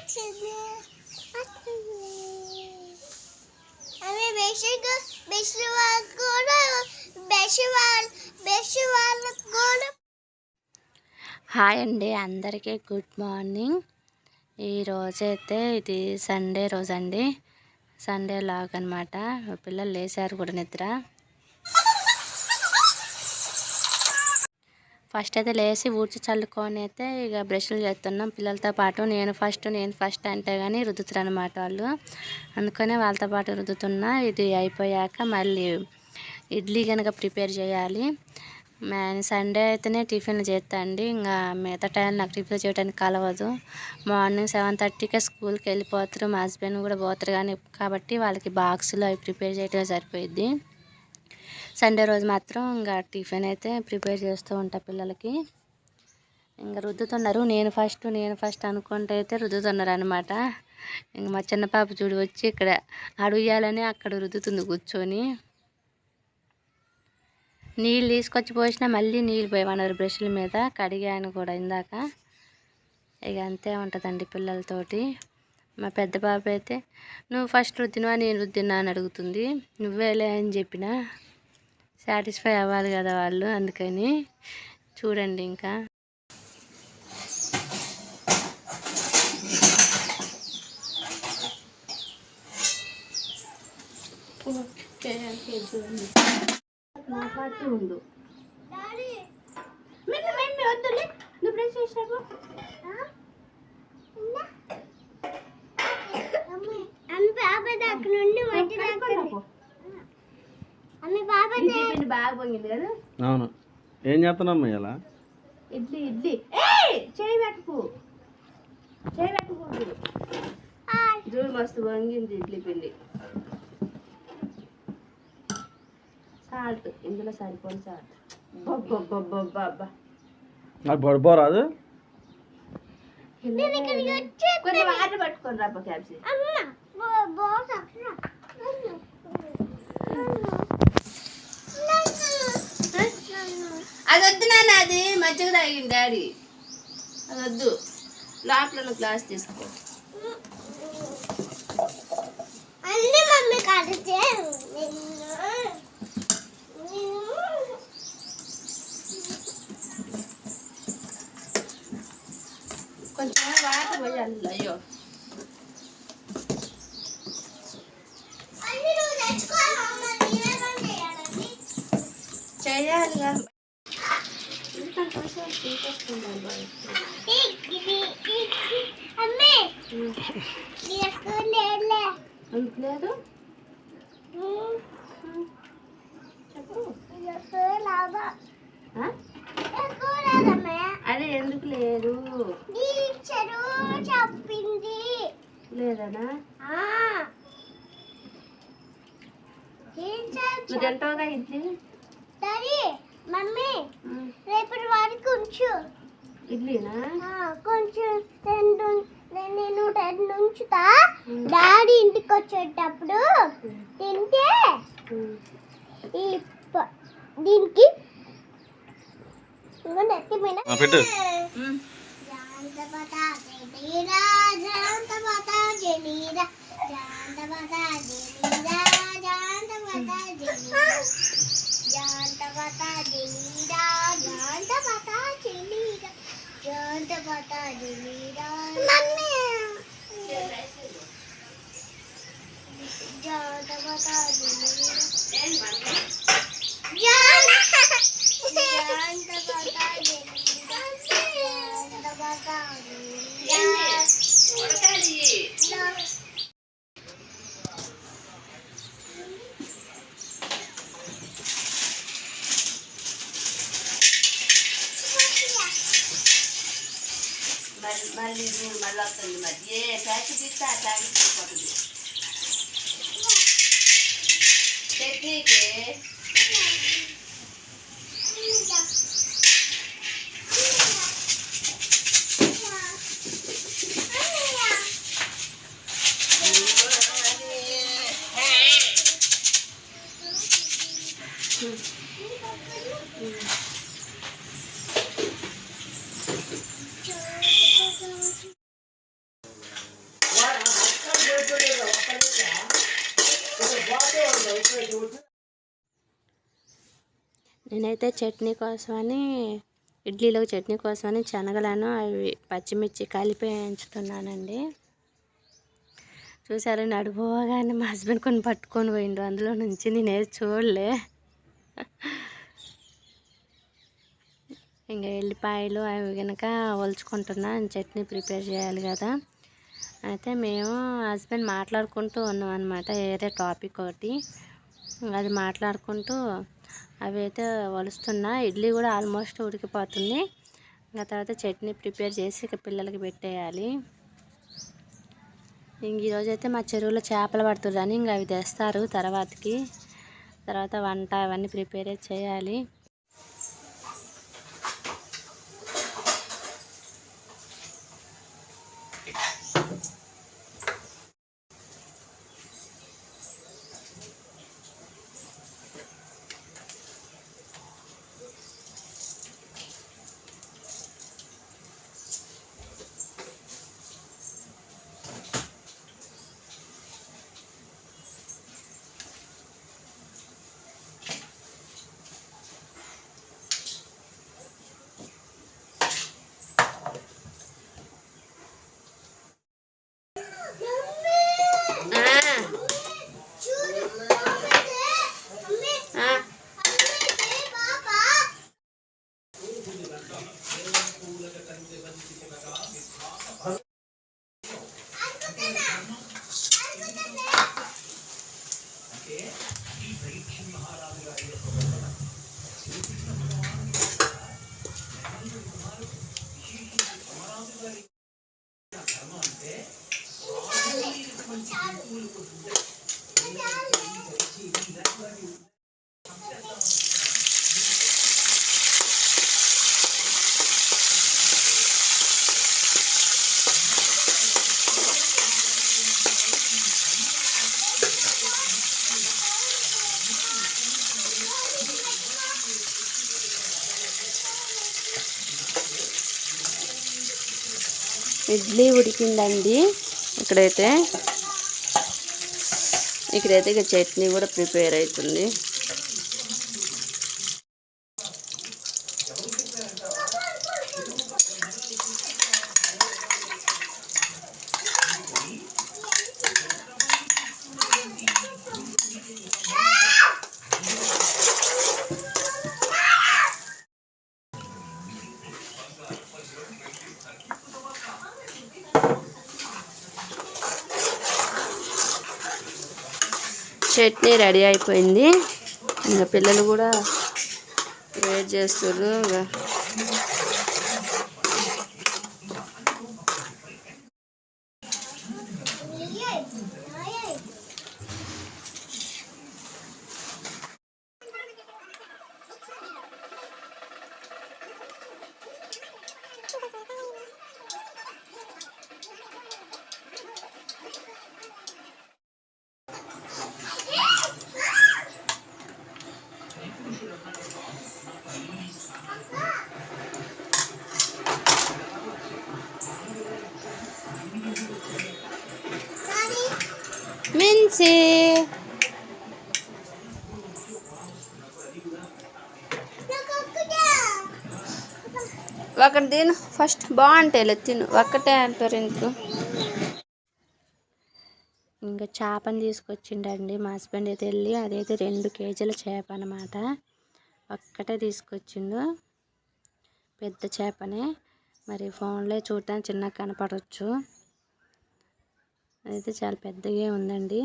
Hi అండి, అందరికీ good morning. ఈరోజైతే ఇది సండే రోజు అండి, సండే లాగ్ అనమాట. పిల్లలు లేచారు కూడా నిద్ర. ఫస్ట్ అయితే లేచి ఊడ్చి చల్లుకొని అయితే ఇక బ్రష్లు చేస్తున్నాం పిల్లలతో పాటు. నేను ఫస్ట్ అంటే కానీ రుద్దుతారు అనమాట వాళ్ళు, అందుకనే వాళ్ళతో పాటు రుద్దుతున్నా. ఇది అయిపోయాక మళ్ళీ ఇడ్లీ కనుక ప్రిపేర్ చేయాలి. సండే అయితేనే టిఫిన్లు చేస్తా అండి, ఇంకా మిగతా టైం నాకు టిఫిన్ చేయడానికి కలవదు. మార్నింగ్ 7:30కే స్కూల్కి వెళ్ళిపోతారు, మా హస్బెండ్ కూడా పోతారు కానీ కాబట్టి వాళ్ళకి బాక్సులు అవి ప్రిపేర్ చేయడమే సరిపోయిద్ది. సండే రోజు మాత్రం ఇంకా టిఫిన్ అయితే ప్రిపేర్ చేస్తూ ఉంటా పిల్లలకి. ఇంకా రుద్దుతున్నారు, నేను ఫస్ట్ అనుకుంటే అయితే రుద్దుతున్నారు అనమాట. ఇంక మా చిన్న పాప చూడు వచ్చి ఇక్కడ అడుగుయాలని అక్కడ రుద్దుతుంది కూర్చొని. నీళ్ళు తీసుకొచ్చి పోసినా మళ్ళీ నీళ్ళు పోయమన్నారు బ్రష్ల మీద, కడిగాను కూడా ఇందాక. ఇక అంతే ఉంటుందండి పిల్లలతోటి. మా పెద్ద పాప అయితే నువ్వు ఫస్ట్ రుద్దినవా నేను రుద్దినా అని అడుగుతుంది. నువ్వేలే అని చెప్పిన, సాటిస్ఫై అవ్వాలి కదా వాళ్ళు, అందుకని. చూడండి ఇంకా మాట్లాడుతూ ఉండు. వద్దులే, నువ్వు బ్రష్ చేసినావు. బాగా పొంగింది కదా. అవును, ఏం చేస్తున్నామ్మా ఇలా? ఇడ్లీ చేయి పెట్టుకు చూడు, మస్తు పొంగింది ఇడ్లీ పిండి. సాల్ట్ ఇందులో సరిపోని సాల్ట్. నాకు పడిపోరాదు, కొంచెం వాటర్ పట్టుకొని రాబ్బా క్యాప్సీ. అది వద్దు నాన్న, అది మజ్జిగ తాగింది డాడీ, అది వద్దు. లోపల గ్లాస్ తీసుకో. కొంచెం వాటర్ పోయాలి. అయ్యో చేయాలి కదా. లేదు అదే ఎందుకు లేదు చెప్పింది లేదనా? నువ్వు తింటావుగా ఇడ్లీ? మమ్మీ రేపటి వారికి ఉంచు ఇడ్లీనా? కొంచెం నేను 10 ఉంచుతా. డాడీ ఇంటికి వచ్చేటప్పుడు తింటే దీనికి పెట్టు. మళ్ళీ వస్తుంది మరి ఏ ప్యాకెట్ ఇస్తే ఆ ప్యాకెట్ తీసుకోతుంది. చట్నీకి నేనైతే చట్నీ కోసమని ఇడ్లీలోకి చట్నీ కోసమని శనగలను అవి పచ్చిమిర్చి కలిపి ఎంచుతున్నానండి. చూసారా, నడిపోగానే మా హస్బెండ్ కొన్ని పట్టుకొని పోయిండు, అందులో నుంచి నేనేది చూడలే. ఇంకా ఎల్లిపాయలు అవి కనుక ఒలుచుకుంటున్నా, చట్నీ ప్రిపేర్ చేయాలి కదా. అయితే మేము హస్బెండ్ మాట్లాడుకుంటూ ఉన్నాం అనమాట, వేరే టాపిక్ ఒకటి. అది మాట్లాడుకుంటూ అవి అయితే ఒలుస్తున్నా. ఇడ్లీ కూడా ఆల్మోస్ట్ ఉడికిపోతుంది. ఇంకా తర్వాత చట్నీ ప్రిపేర్ చేసి ఇక పిల్లలకి పెట్టేయాలి. ఇంక ఈరోజు అయితే మా చెరువులో చేపలు పడుతుందని ఇంకా అవి తెస్తారు తర్వాత వంట అవన్నీ ప్రిపేర్ చేయాలి. ఇడ్లీ ఉడికిందండి. ఇక్కడైతే ఇక చట్నీ కూడా ప్రిపేర్ అవుతుంది. చట్నీ రెడీ అయిపోయింది. ఇంకా పిల్లలు కూడా వెయిట్ చేస్తున్నారు. మిన్సీ ఒకటి తిను ఫస్ట్, బాగుంటాయిలే తిను, ఒక్కటే అంటారు ఎందుకు. ఇంకా చేపని తీసుకొచ్చిండండి మా హస్బెండ్ అయితే వెళ్ళి, అదైతే 2 కేజీల చేప అనమాట. ఒక్కటే తీసుకొచ్చిండు, పెద్ద చేపనే. మరి ఫోన్లో చూడటానికి చిన్నగా కనపడవచ్చు, అయితే చాలా పెద్దగా ఉందండి.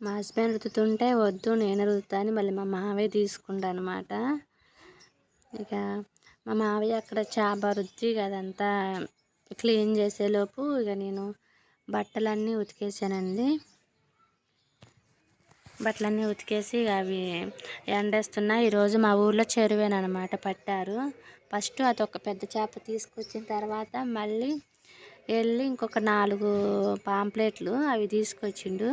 మా హస్బెండ్ రుద్దుతుంటే వద్దు నేను రుద్దుతా అని మళ్ళీ మా మావయ్య తీసుకుంటా అనమాట. ఇక మా మావయ్య అక్కడ చేప రుద్ది అదంతా క్లీన్ చేసేలోపు ఇక నేను బట్టలన్నీ ఉతికేసానండి. బట్టలన్నీ ఉతికేసి అవి ఎండేస్తున్నా. ఈరోజు మా ఊర్లో చెరువేనమాట పట్టారు. ఫస్ట్ అదొక పెద్ద చేప తీసుకొచ్చిన తర్వాత మళ్ళీ వెళ్ళి ఇంకొక 4 పాంప్లెట్లు అవి తీసుకొచ్చిండు.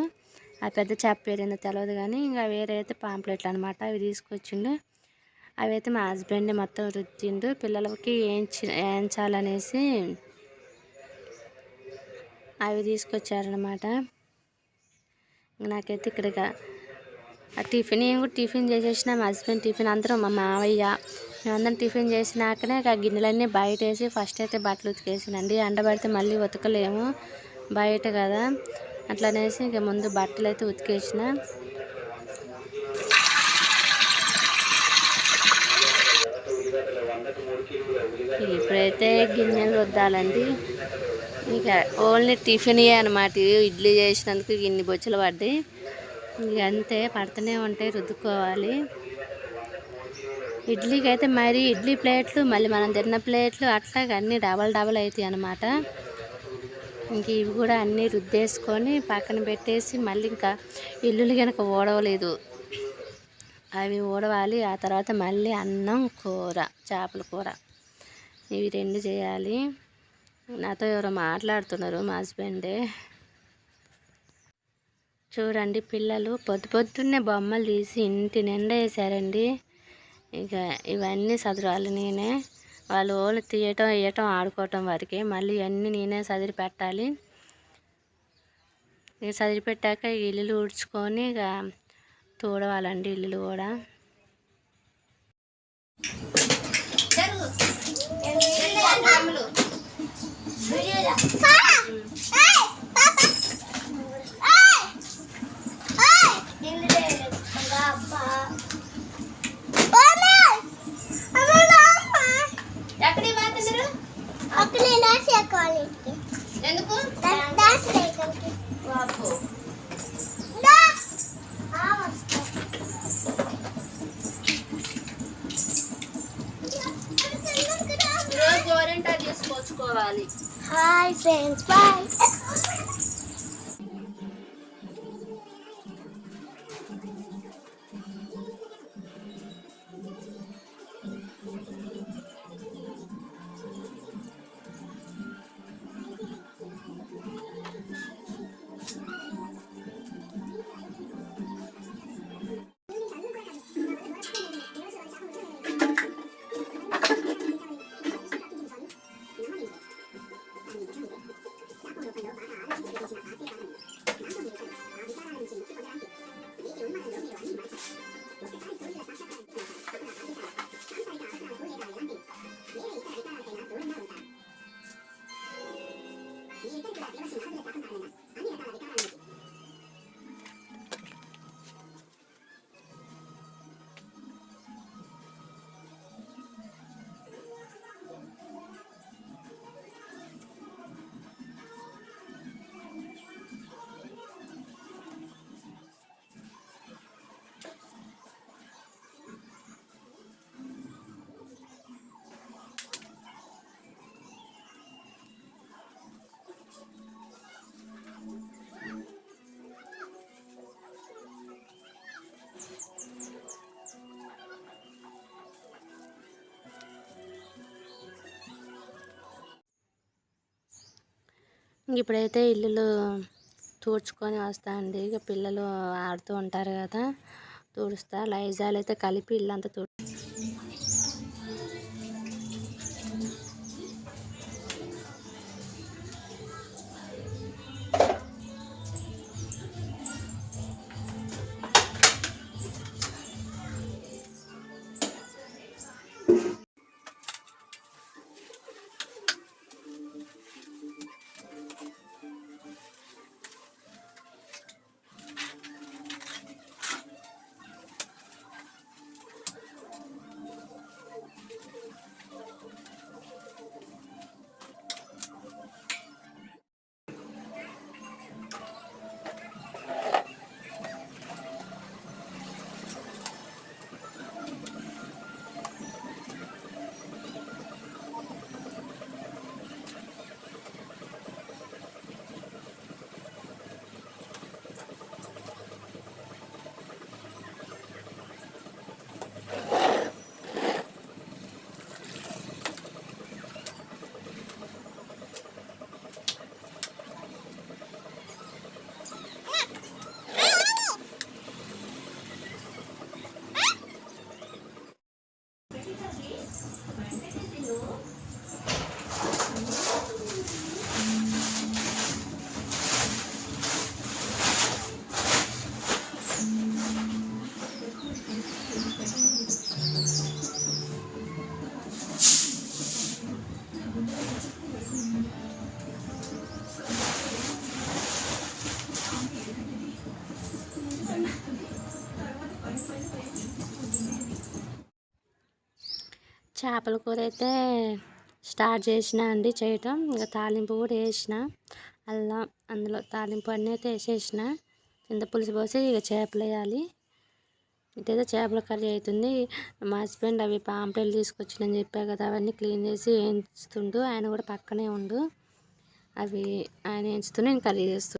ఆ పెద్ద చేప పేరేందో తెలియదు కానీ ఇంకా వేరే అయితే పాంప్లెట్లు అనమాట, అవి తీసుకొచ్చిండు. అవి అయితే మా హస్బెండ్ మొత్తం రుద్దిండు. పిల్లలకి ఏంచాలనేసి అవి తీసుకొచ్చారనమాట. నాకైతే ఇక్కడ ఆ టిఫిన్ నేను కూడా టిఫిన్ చేసేసిన, మా హస్బెండ్ టిఫిన్, అందరం మా మావయ్య మేమందరం టిఫిన్ చేసినాకనే ఆ గిన్నెలన్నీ బయట వేసి ఫస్ట్ అయితే బట్టలు ఉతికేసానండి. ఎండబడితే మళ్ళీ ఉతకలేము బయట కదా, అట్లనేసి ఇక ముందు బట్టలు అయితే ఉతికేసిన. ఇప్పుడైతే గిన్నెలు రుద్దాలండి. ఇక ఓన్లీ టిఫిన్ అనమాట. ఇడ్లీ చేసినందుకు ఇన్ని బొచ్చులు పడ్డాయి. ఇక అంతే, పడుతూనే ఉంటాయి, రుద్దుకోవాలి. ఇడ్లీకి అయితే మరి ఇడ్లీ ప్లేట్లు, మళ్ళీ మనం తిన్న ప్లేట్లు అట్లాగా అన్నీ డబల్ అవుతాయి అన్నమాట. ఇంక ఇవి కూడా అన్నీ రుద్దేసుకొని పక్కన పెట్టేసి, మళ్ళీ ఇంకా ఇల్లులు కనుక ఓడవలేదు, అవి ఓడవాలి. ఆ తర్వాత మళ్ళీ అన్నం, కూర, చేపల కూర, ఇవి 2 చేయాలి. నాతో ఎవరో మాట్లాడుతున్నారు, మా హస్బెండే. చూడండి, పిల్లలు పొద్దున్నే బొమ్మలు తీసి ఇంటి నిండా వేసారండి. ఇక ఇవన్నీ సదరాలి నేనే. వాళ్ళు ఓళ్ళు తీయటం వేయటం ఆడుకోవటం వరకే, మళ్ళీ ఇవన్నీ నేనే సదిరి పెట్టాలి. ఇక సదిరి పెట్టాక ఇల్లు ఊడ్చుకొని ఇక తూడవాలండి ఇల్లు కూడా. ఎందుకు గోరెంటా తీసుకొచ్చుకోవాలి. Hi friends, bye. ఇప్పుడైతే ఇల్లులు తుడుచుకొని వస్తానండి. ఇక పిల్లలు ఆడుతూ ఉంటారు కదా, తుడుస్తా. లైజాల్ అయితే కలిపి ఇల్లంతా చేపల కూర అయితే స్టార్ట్ చేసిన అండి చేయటం. ఇంకా తాలింపు కూడా వేసిన, అల్లం అందులో తాలింపు అన్నీ అయితే వేసేసిన. చింతపులుసు పోసి ఇక చేపలు వేయాలి. ఇటైతే చేపల కర్రీ అవుతుంది. మా హస్బెండ్ అవి పాంప్లెట్లు తీసుకొచ్చిందని చెప్పా కదా, అవన్నీ క్లీన్ చేసి వేయించుతుండు. ఆయన కూడా పక్కనే ఉండు. అవి ఆయన వేయించుతూ నేను కర్రీ చేస్తూ.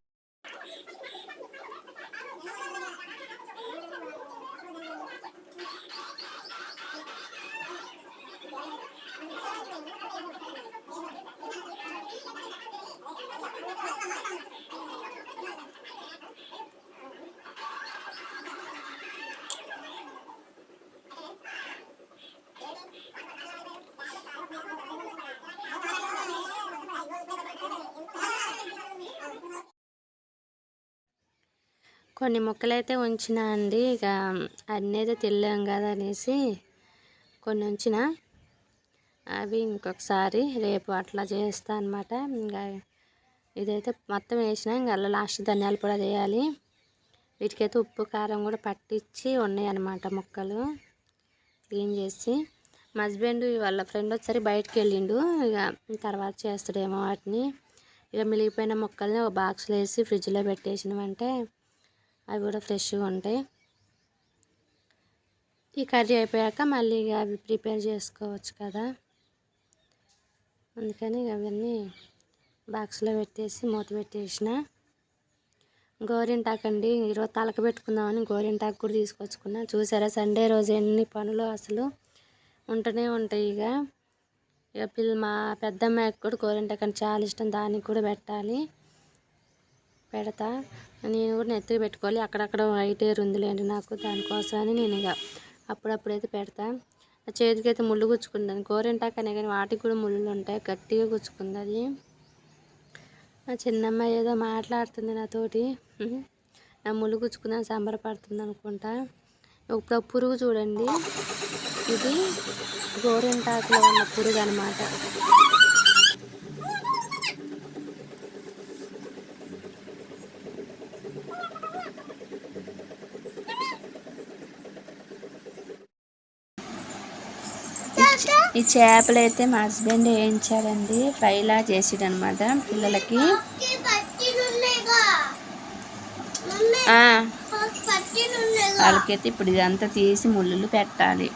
కొన్ని ముక్కలు అయితే ఉంచిన అండి. ఇక అన్నీ అయితే తినలేం కదా అనేసి కొన్ని ఉంచిన. అవి ఇంకొకసారి రేపు అట్లా చేస్తా అనమాట. ఇంకా ఇదైతే మొత్తం వేసిన. ఇంకా అలా లాస్ట్ ధనియాలు కూడా వేయాలి. వీటికైతే ఉప్పు కారం కూడా పట్టించి ఉన్నాయి అన్నమాట ముక్కలు క్లీన్ చేసి. మా హస్బెండ్ వాళ్ళ ఫ్రెండ్ వచ్చారు, బయటకు వెళ్ళిండు. ఇక తర్వాత చేస్తాడేమో వాటిని. ఇక మిగిలిపోయిన ముక్కల్ని ఒక బాక్స్లో వేసి ఫ్రిడ్జ్లో పెట్టేసినామంటే అవి కూడా ఫ్రెష్గా ఉంటాయి. ఈ కర్రీ అయిపోయాక మళ్ళీ ఇక అవి ప్రిపేర్ చేసుకోవచ్చు కదా, అందుకని అవన్నీ బాక్స్లో పెట్టేసి మూత పెట్టేసిన. గోరింటాకు అండి, ఈరోజు తలక పెట్టుకుందామని గోరింటాకు కూడా తీసుకొచ్చుకున్నా. చూసారా సండే రోజు ఎన్ని పనులు అసలు ఉంటూనే ఉంటాయి. ఇక మా పెద్దమ్మాయికి కూడా గోరింటాకు అంటే చాలా ఇష్టం, దానికి కూడా పెట్టాలి. పెడతా, నేను కూడా నెత్తికి పెట్టుకోవాలి. అక్కడక్కడ వైట్ హెయిర్ ఉందిలేండి నాకు, దానికోసమని నేను ఇక అప్పుడప్పుడైతే పెడతా. ఆ చేతికి అయితే ముళ్ళు గుచ్చుకుందని గోరింటాకు అనే కానీ వాటికి కూడా ముళ్ళు ఉంటాయి, గట్టిగా గుచ్చుకుంది అది. మా చిన్నమ్మాయి ఏదో మాట్లాడుతుంది నాతోటి, నా ముళ్ళు గుచ్చుకుందని సంబరపడుతుంది అనుకుంటా. ఇప్పుడు పురుగు చూడండి, ఇది గోరింటాకులో ఉన్న పురుగు అనమాట. ఈ చేపలు అయితే మా హస్బెండ్ వేయించాడండి, ఫ్రైలా చేసాడు అనమాట పిల్లలకి. వాళ్ళకైతే ఇప్పుడు ఇదంతా తీసి ముళ్ళు పెట్టాలి.